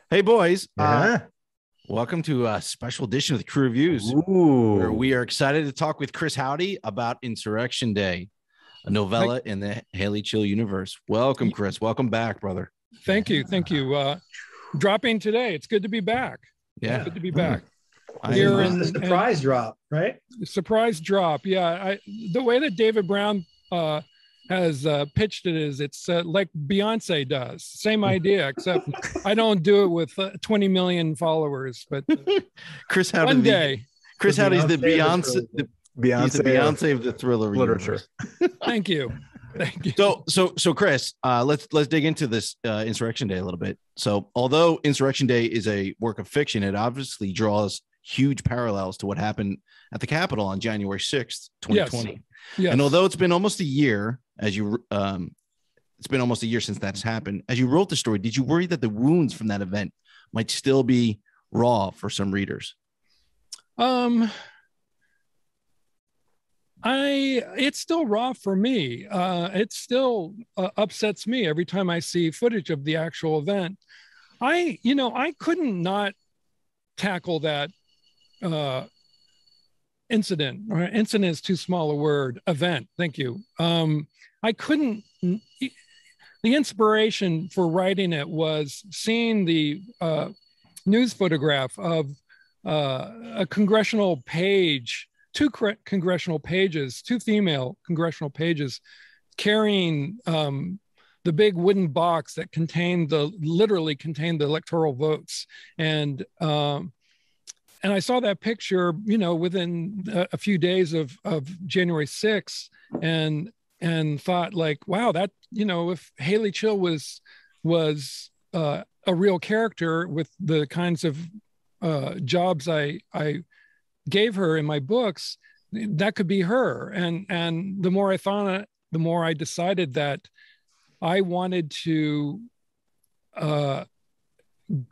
Hey, boys. Yeah. Welcome to a special edition of the Crew Reviews, where Ooh. we are excited to talk with Chris Hauty about Insurrection Day, a Thank, novella in the Haley Chill universe. Welcome, Chris. Welcome back, brother. thank you. Thank you. Dropping today. It's good to be back. Yeah. Good to be back. Here the surprise drop, right? Surprise drop. Yeah. The way that David Brown has pitched it is it's like Beyonce does. Same idea, except I don't do it with 20 million followers. But Chris Hauty, one day. Chris Hauty's the Beyonce. He's the Beyonce of the thriller literature. Thank you. Thank you. So Chris, let's dig into this Insurrection Day a little bit. So although Insurrection Day is a work of fiction, it obviously draws huge parallels to what happened at the Capitol on January 6th, 2020. Yes. And although it's been almost a year since that's happened, as you wrote the story, did you worry that the wounds from that event might still be raw for some readers? It's still raw for me. It still upsets me every time I see footage of the actual event. I couldn't not tackle that incident. Or incident is too small a word. Event. Thank you. I couldn't. The inspiration for writing it was seeing the news photograph of a congressional page. Two congressional pages, two female congressional pages, carrying the big wooden box that literally contained the electoral votes, and I saw that picture, within a few days of January 6th, and thought like, wow, that if Haley Chill was a real character with the kinds of jobs I gave her in my books, that could be her. And the more I thought it, the more I decided that I wanted to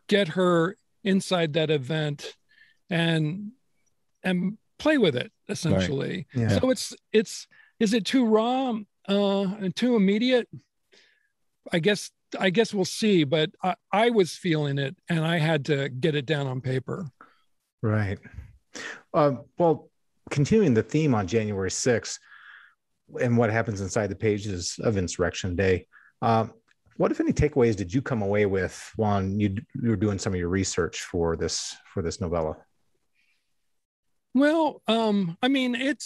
get her inside that event and play with it, essentially. Right. Yeah. So is it too raw and too immediate? I guess we'll see, but I was feeling it and I had to get it down on paper. Right. Well, continuing the theme on January 6th and what happens inside the pages of Insurrection Day, what, if any, takeaways did you come away with when you were doing some of your research for this novella? Well, I mean, it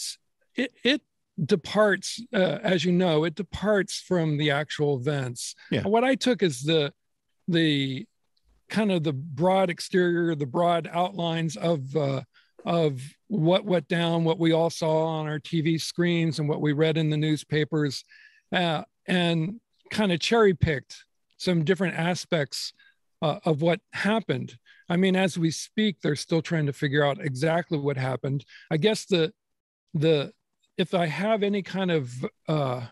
departs, as you know, it departs from the actual events. Yeah. What I took is the kind of the broad exterior, the broad outlines of what went down, what we all saw on our TV screens and what we read in the newspapers, and kind of cherry picked some different aspects of what happened. I mean, as we speak, they're still trying to figure out exactly what happened. I guess if I have any kind of a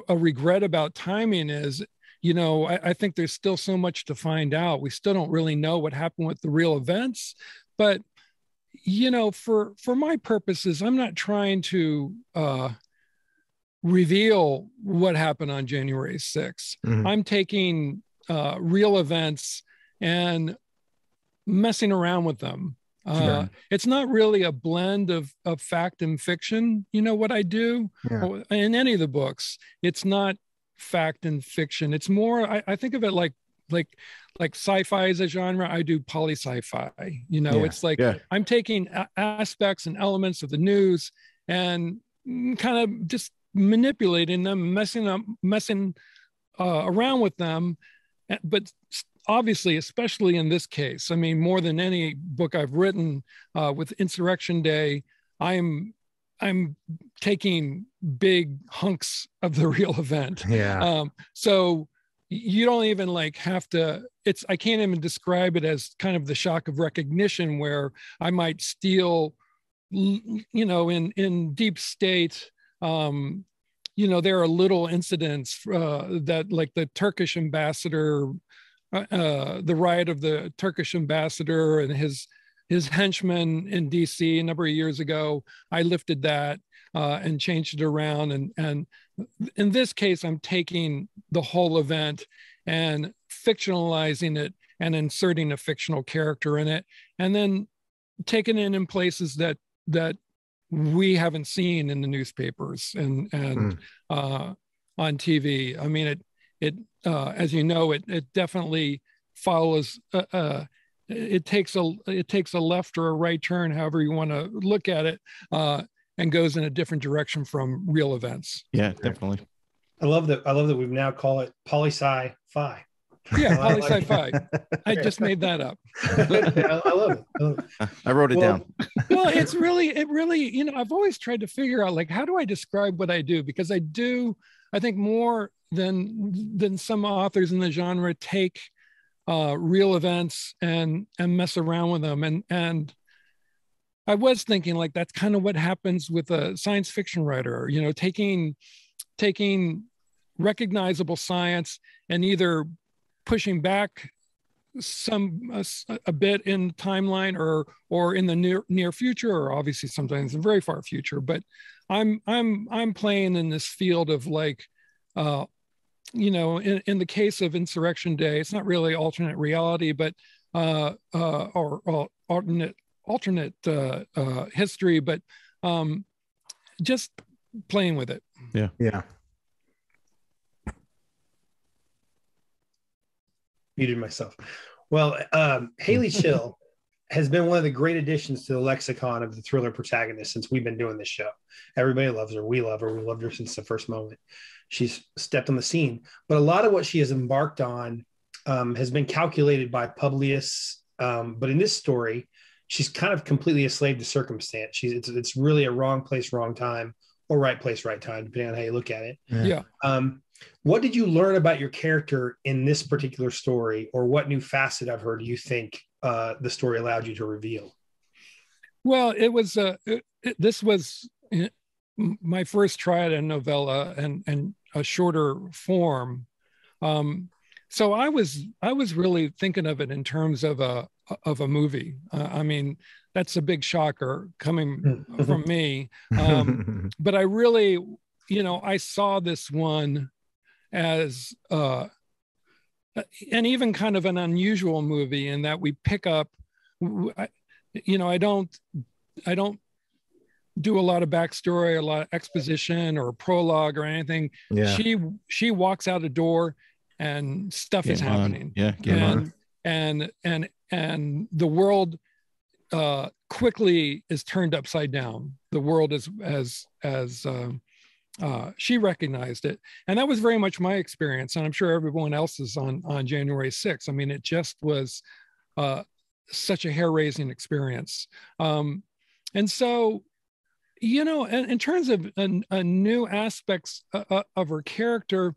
regret about timing is, I think there's still so much to find out. We still don't really know what happened with the real events, but for my purposes, I'm not trying to reveal what happened on January 6th. Mm-hmm. I'm taking real events and messing around with them. Sure. It's not really a blend of fact and fiction. What I do in any of the books, it's not fact and fiction. It's more, I think of it like sci-fi as a genre. I do poly sci-fi. It's like I'm taking aspects and elements of the news and kind of just manipulating them, messing around with them. But obviously, especially in this case, I mean, more than any book I've written with Insurrection Day, I'm taking big hunks of the real event. Yeah. So you don't even have to, I can't even describe it as kind of the shock of recognition where I might steal, in deep state, there are little incidents that, like the Turkish ambassador, the riot of the Turkish ambassador and his henchmen in DC a number of years ago. I lifted that and changed it around. And in this case, I'm taking the whole event and fictionalizing it and inserting a fictional character in it, and then taking it in places that we haven't seen in the newspapers and on TV. I mean, it as you know, it definitely follows. It takes a left or a right turn, however you want to look at it, and goes in a different direction from real events. Yeah, definitely. I love that we've now called it poli-sci-fi. Yeah, poli-sci-fi. I just made that up. I love it. I wrote it down. Well, it really, I've always tried to figure out, like, how do I describe what I do? Because I think more than some authors in the genre take real events and mess around with them. And I was thinking, like, that's kind of what happens with a science fiction writer, taking recognizable science and either pushing back a bit in timeline or in the near future, or obviously sometimes in very far future. But I'm playing in this field of, like, in the case of Insurrection Day, it's not really alternate reality, but or alternate history, but just playing with it. Yeah. Muted myself. Well, Haley Chill has been one of the great additions to the lexicon of the thriller protagonist since we've been doing this show. Everybody loves her. We love her. We loved her since the first moment she's stepped on the scene. But a lot of what she has embarked on has been calculated by Publius. But in this story, she's kind of completely a slave to circumstance. It's really a wrong place, wrong time, or right place, right time, depending on how you look at it. Yeah. What did you learn about your character in this particular story, or what new facet of her do you think the story allowed you to reveal? Well, this was my first try at a novella and a shorter form. So I was really thinking of it in terms of a movie. I mean, that's a big shocker coming from me. But I really, I saw this one as and even kind of an unusual movie in that we pick up, I don't do a lot of backstory, a lot of exposition or prologue or anything. Yeah. She walks out a door and stuff is happening. Yeah. And the world quickly is turned upside down. The world as she recognized it. And that was very much my experience. And I'm sure everyone else's on January 6th. I mean, it just was such a hair-raising experience. And so, in terms of a new aspects of her character,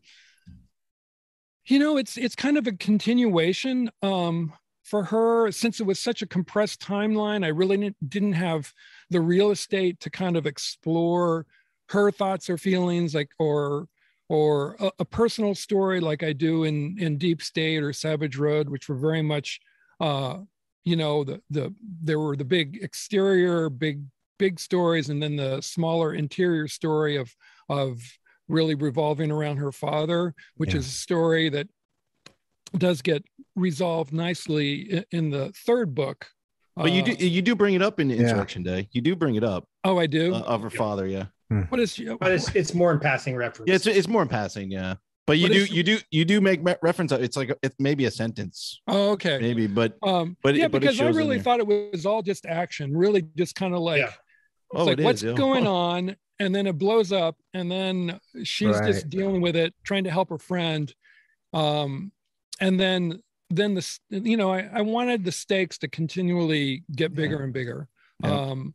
it's kind of a continuation for her. Since it was such a compressed timeline, I really didn't have the real estate to kind of explore her thoughts or feelings, like or a personal story like I do in Deep State or Savage Road, which were very much there were the big exterior big stories, and then the smaller interior story of really revolving around her father, which is a story that does get resolved nicely in the third book. But you do bring it up in Insurrection Day. You do bring it up. Oh, I do. Of her father, yeah. What is? But it's more in passing reference. Yeah, it's more in passing, yeah. But you do make reference. It's like it's maybe a sentence. Oh, okay. Maybe, but yeah, because I really thought it was all just action, really just kind of like, what's going on, and then it blows up, and then she's just dealing with it, trying to help her friend, and then I wanted the stakes to continually get bigger and bigger, and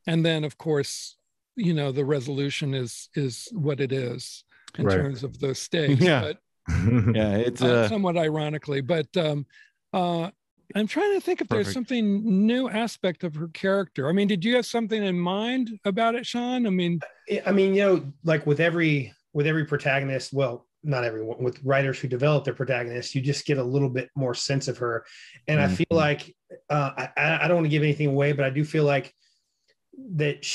then of course the resolution is what it is in terms of the stakes. But it's somewhat ironically, but I'm trying to think if there's something new aspect of her character. I mean, did you have something in mind about it, Sean? I mean, like with every protagonist, well, not everyone, with writers who develop their protagonists, you just get a little bit more sense of her. And I feel like I don't want to give anything away, but I do feel like that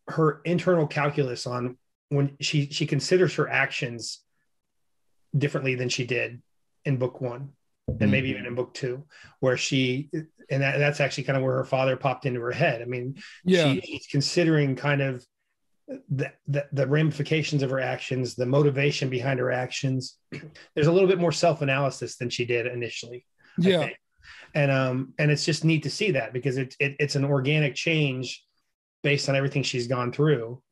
her internal calculus on when she considers her actions differently than she did in book one. and maybe even in book 2, where that's actually kind of where her father popped into her head. I mean, she's considering kind of the ramifications of her actions, the motivation behind her actions. There's a little bit more self-analysis than she did initially. I think. And it's just neat to see that, because it's an organic change based on everything she's gone through,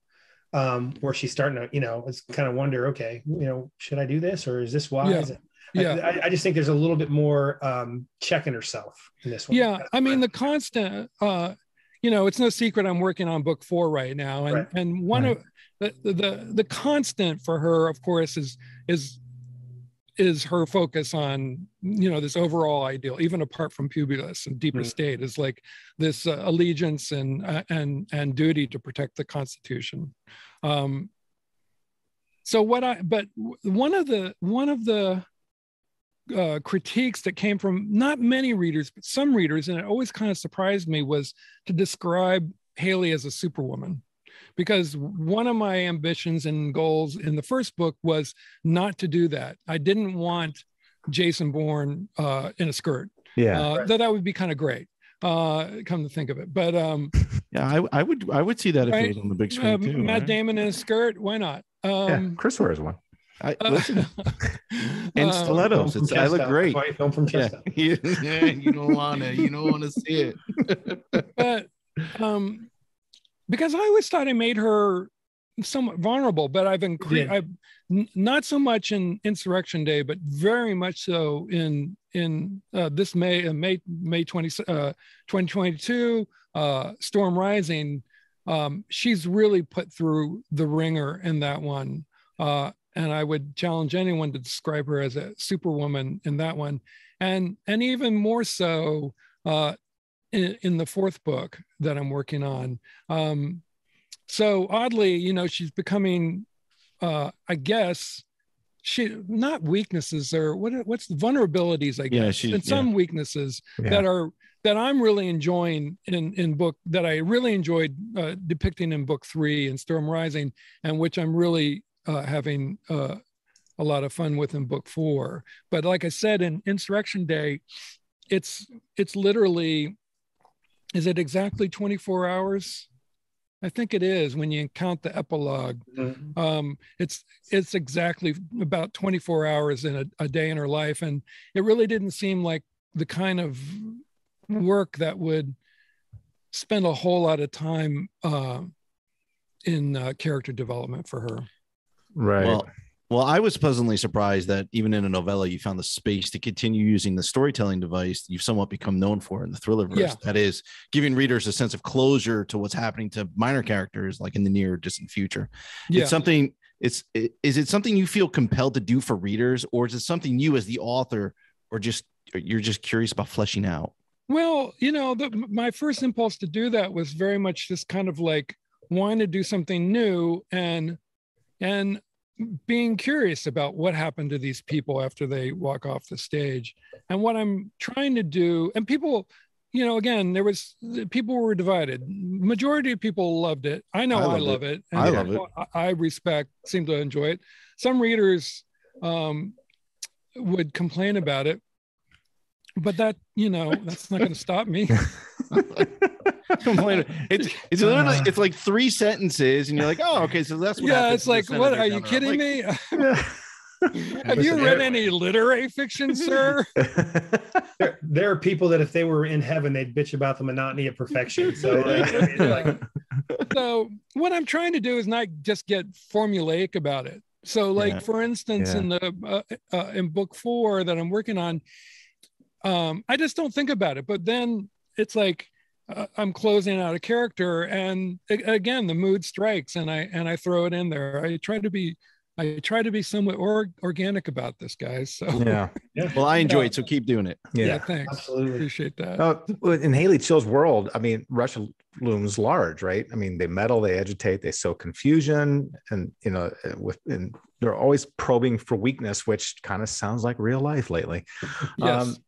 where she's starting to, it's kind of wonder, okay, should I do this, or is this wise? I just think there's a little bit more checking herself in this one. Yeah. I mean, the constant, it's no secret I'm working on book 4 right now. And one of the constant for her, of course, is her focus on, this overall ideal, even apart from Publius and deeper state, is like this allegiance and duty to protect the Constitution. But one of the critiques that came from not many readers, but some readers, and it always kind of surprised me, was to describe Haley as a superwoman. Because one of my ambitions and goals in the first book was not to do that. I didn't want Jason Bourne in a skirt. That would be kind of great. Come to think of it, but I would see that if it was on the big screen too. Matt Damon in a skirt, why not? Chris wears one. Listen, and stilettos. I look great. Film from Chester. You don't want to see it. But because I always thought I made her somewhat vulnerable, but I've not so much in Insurrection Day, but very much so in this May 2022 Storm Rising. She's really put through the ringer in that one, and I would challenge anyone to describe her as a superwoman in that one, and even more so in the 4th book that I'm working on. So oddly, she's becoming, I guess, not weaknesses, or what's the vulnerabilities, I guess, and some weaknesses that I'm really enjoying in book, that I really enjoyed depicting in book 3 in Storm Rising, and which I'm really having a lot of fun with in book 4. But like I said, in Insurrection Day, it's literally, is it exactly 24 hours? I think it is, when you count the epilogue. It's exactly about 24 hours in a day in her life. And it really didn't seem like the kind of work that would spend a whole lot of time in character development for her. Right. Well, I was pleasantly surprised that even in a novella, you found the space to continue using the storytelling device you've somewhat become known for in the Thrillerverse. That is, giving readers a sense of closure to what's happening to minor characters, like in the near or distant future. Is it something you feel compelled to do for readers, or is it something you as the author, or you're just curious about fleshing out? Well, my first impulse to do that was very much just kind of like wanting to do something new and being curious about what happened to these people after they walk off the stage. And what I'm trying to do, and people, again, people were divided. Majority of people loved it. I know I love it. And I love it. I seem to enjoy it. Some readers would complain about it, but that's not going to stop me. It's literally, it's like 3 sentences, and you're like, oh, okay, so that's what happens. It's like, what, are you kidding me? Have you read any literary fiction, sir? There are people that if they were in heaven, they'd bitch about the monotony of perfection. So, so what I'm trying to do is not just get formulaic about it. So, for instance, in book 4 that I'm working on, I just don't think about it. But then it's like, I'm closing out a character, and again, the mood strikes, and I throw it in there. I try to be somewhat organic about this, guys. So Well, I enjoy it, so keep doing it. Yeah, thanks. Absolutely. Appreciate that. In Haley Chill's world, I mean, Russia looms large, right? I mean, they meddle, they agitate, they sow confusion, and and they're always probing for weakness, which kind of sounds like real life lately. Yes.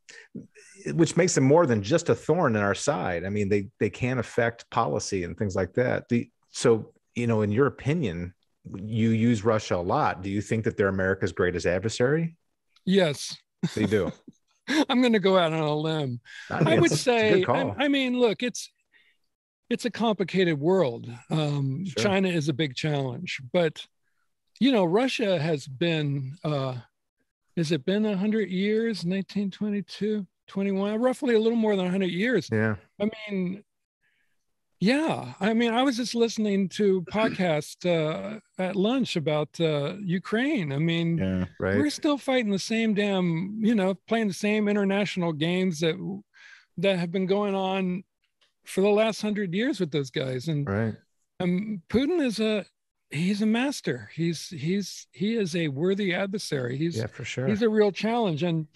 Which makes them more than just a thorn in our side. I mean, they can affect policy and things like that. So, in your opinion, you use Russia a lot. Do you think that they're America's greatest adversary? Yes. They do. I'm going to go out on a limb. I would say, I mean, look, it's a complicated world. Sure. China is a big challenge, but Russia has been, has it been 100 years? 1922, 21, roughly a little more than 100 years. Yeah. I mean, yeah. I mean, I was just listening to a podcast at lunch about Ukraine. I mean, we're still fighting the same damn, playing the same international games that have been going on for the last 100 years with those guys. And Putin is he's a master. He is a worthy adversary. He's for sure. He's a real challenge. And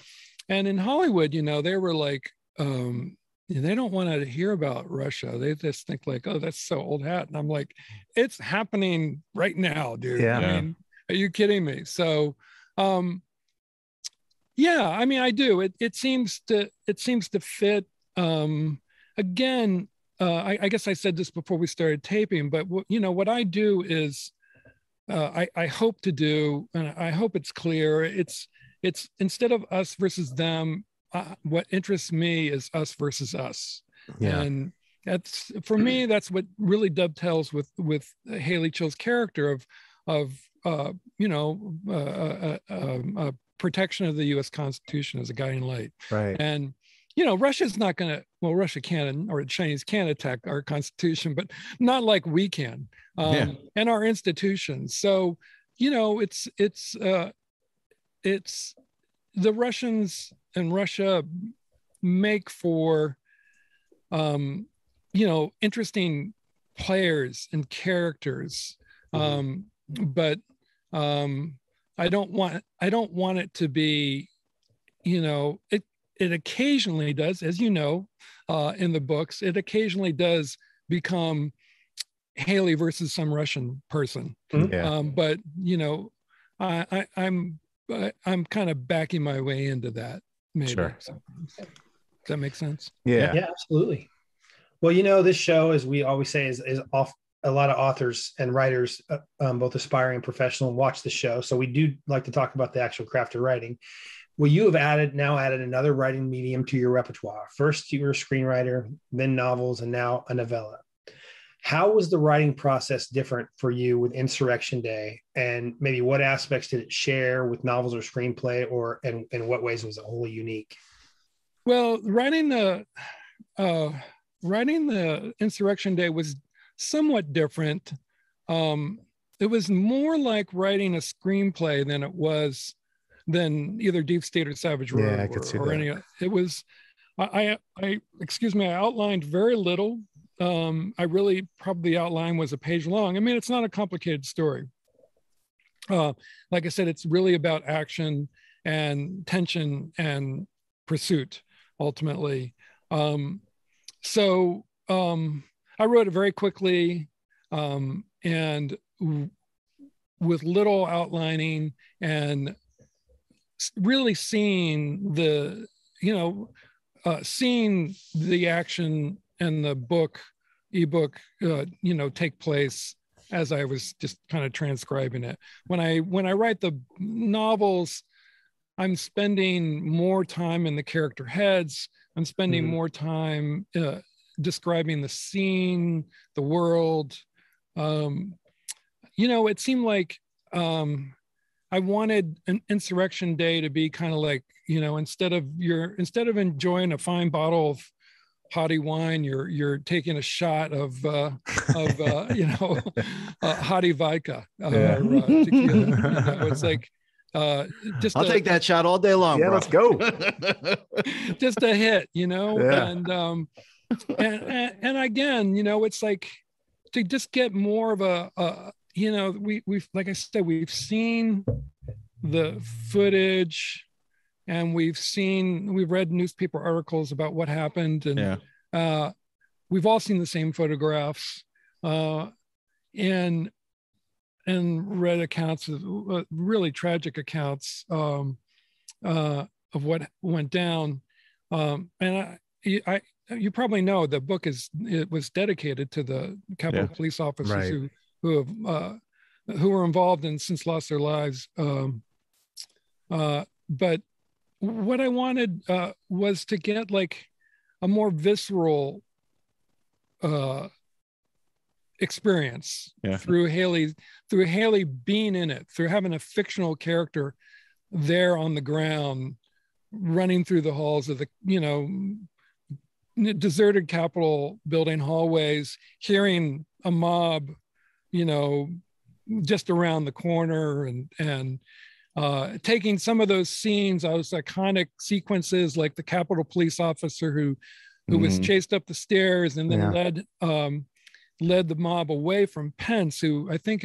in Hollywood, they were like, they don't want to hear about Russia. They just think like, oh, that's so old hat. And I'm like, it's happening right now, dude. Yeah. I mean, are you kidding me? So, yeah, I mean, I do. It seems to fit. Again, I guess I said this before we started taping, but what I do is, I hope to do, and I hope it's clear. It's instead of us versus them. What interests me is us versus us. Yeah. And that's, for me, that's what really dovetails with Haley Chill's character of protection of the U.S. Constitution as a guiding light. Right. And, Russia's not going to, well, Russia can, or the Chinese can attack our Constitution, but not like we can, and our institutions. So, it's the Russians and Russia make for, interesting players and characters. But I don't want it to be, it occasionally does, as in the books, it occasionally does become Haley versus some Russian person. But I'm kind of backing my way into that. Maybe. Sure. So, does that make sense? Yeah, absolutely. Well, this show, as we always say, is off. A lot of authors and writers, both aspiring and professional, watch the show. So we do like to talk about the actual craft of writing. Well, you have now added another writing medium to your repertoire. First, you were a screenwriter, then novels, and now a novella. How was the writing process different for you with Insurrection Day? And maybe what aspects did it share with novels or screenplay, or in what ways was it wholly unique? Well, writing the Insurrection Day was somewhat different. It was more like writing a screenplay than either Deep State or Savage Road or any. It was, I outlined very little. I really probably the outline was a page long. I mean, it's not a complicated story. Like I said, it's really about action and tension and pursuit, ultimately. So I wrote it very quickly and with little outlining, and really seeing the action and the ebook take place as I was just kind of transcribing it. When I write the novels, I'm spending more time in the character heads. I'm spending more time describing the scene, the world. It seemed like I wanted an Insurrection Day to be kind of like, instead of enjoying a fine bottle of Hauty wine, you're taking a shot of Hauty vodka. Tequila. It's like I'll take that shot all day long. Yeah, bro. Let's go. Just a hit, and again, it's like to just get more of we've like I said, we've seen the footage, and we've read newspaper articles about what happened, and we've all seen the same photographs, and read accounts of really tragic accounts of what went down. And you probably know the book was dedicated to the Capitol police officers who were involved and since lost their lives. But what I wanted was to get like a more visceral experience through Haley being in it, through having a fictional character there on the ground, running through the halls of the, deserted Capitol building hallways, hearing a mob, just around the corner, and taking some of those scenes, those iconic sequences, like the Capitol police officer who was chased up the stairs and then led the mob away from Pence, who I think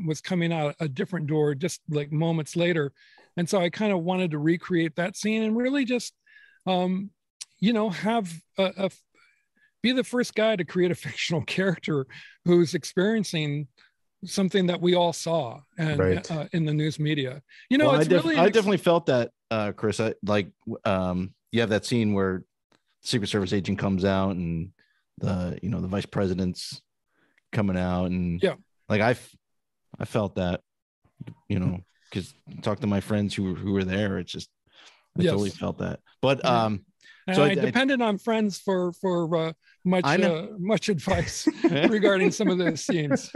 was coming out a different door just like moments later. And so I kind of wanted to recreate that scene and really just, have be the first guy to create a fictional character who's experiencing something that we all saw and in the news media. I definitely felt that, Chris. You have that scene where the Secret Service agent comes out and the vice president's coming out, and I felt that, because talk to my friends who were there, it's just I totally felt that. But and I depended on friends for much advice regarding some of those scenes.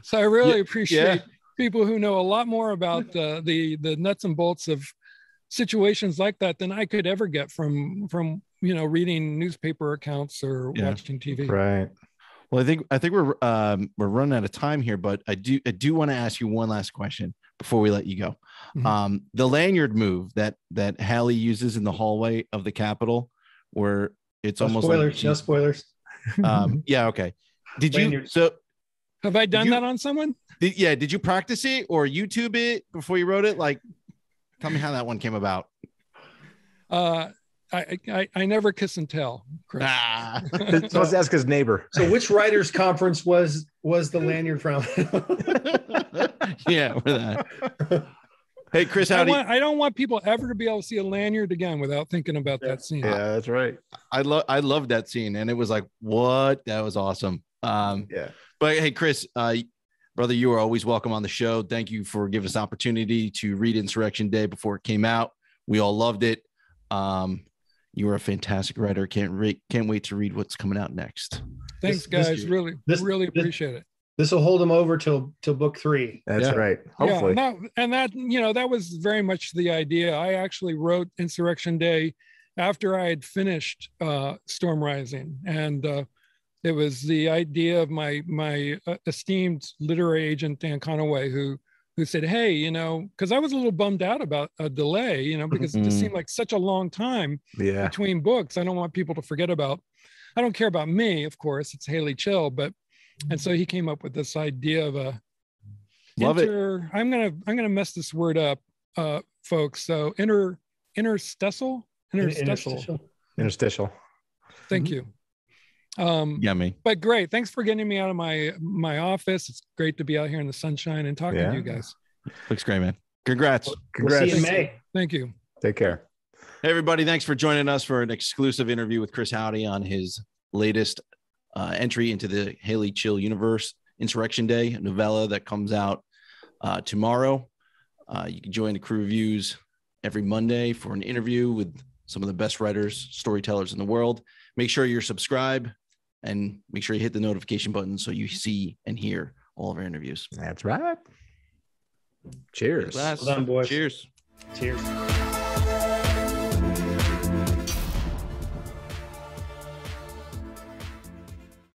So I really appreciate people who know a lot more about the nuts and bolts of situations like that than I could ever get from reading newspaper accounts or watching TV. Right. Well, I think we're running out of time here, but I do want to ask you one last question before we let you go. Mm-hmm. The lanyard move that Haley uses in the hallway of the Capitol, where it's almost spoilers, no spoilers. Okay. Did you? So have I done that on someone? Did you practice it or YouTube it before you wrote it? Like, tell me how that one came about. I never kiss and tell, Chris. Let's ask his neighbor. So which writers' conference was the lanyard from? Yeah, with that. Hey, Chris, I don't want people ever to be able to see a lanyard again without thinking about that scene. Yeah, that's right. I love that scene, and it was like, what? That was awesome. But hey, Chris, brother, you are always welcome on the show. Thank you for giving us the opportunity to read Insurrection Day before it came out. We all loved it. You are a fantastic writer. Can't wait to read what's coming out next. Thanks, guys. Really appreciate it. This will hold them over till book 3. That's right. Hopefully. That was very much the idea. I actually wrote Insurrection Day after I had finished Storm Rising, and it was the idea of my esteemed literary agent Dan Conaway, who said, hey, because I was a little bummed out about a delay, because it just seemed like such a long time between books. I don't want people to forget about. I don't care about me, of course. It's Haley Chill, and so he came up with this idea of a I'm gonna mess this word up, folks. So interstitial. Thank you. Yummy. But great. Thanks for getting me out of my office. It's great to be out here in the sunshine and talking to you guys. Looks great, man. Congrats. We'll see you in May. Thank you. Take care. Hey, everybody. Thanks for joining us for an exclusive interview with Chris Hauty on his latest entry into the Haley Chill universe, Insurrection Day, a novella that comes out tomorrow. You can join the Crew Reviews every Monday for an interview with some of the best writers, storytellers in the world. Make sure you're subscribed and make sure you hit the notification button so you see and hear all of our interviews. That's right. Cheers. Well done, boys. Cheers. Cheers.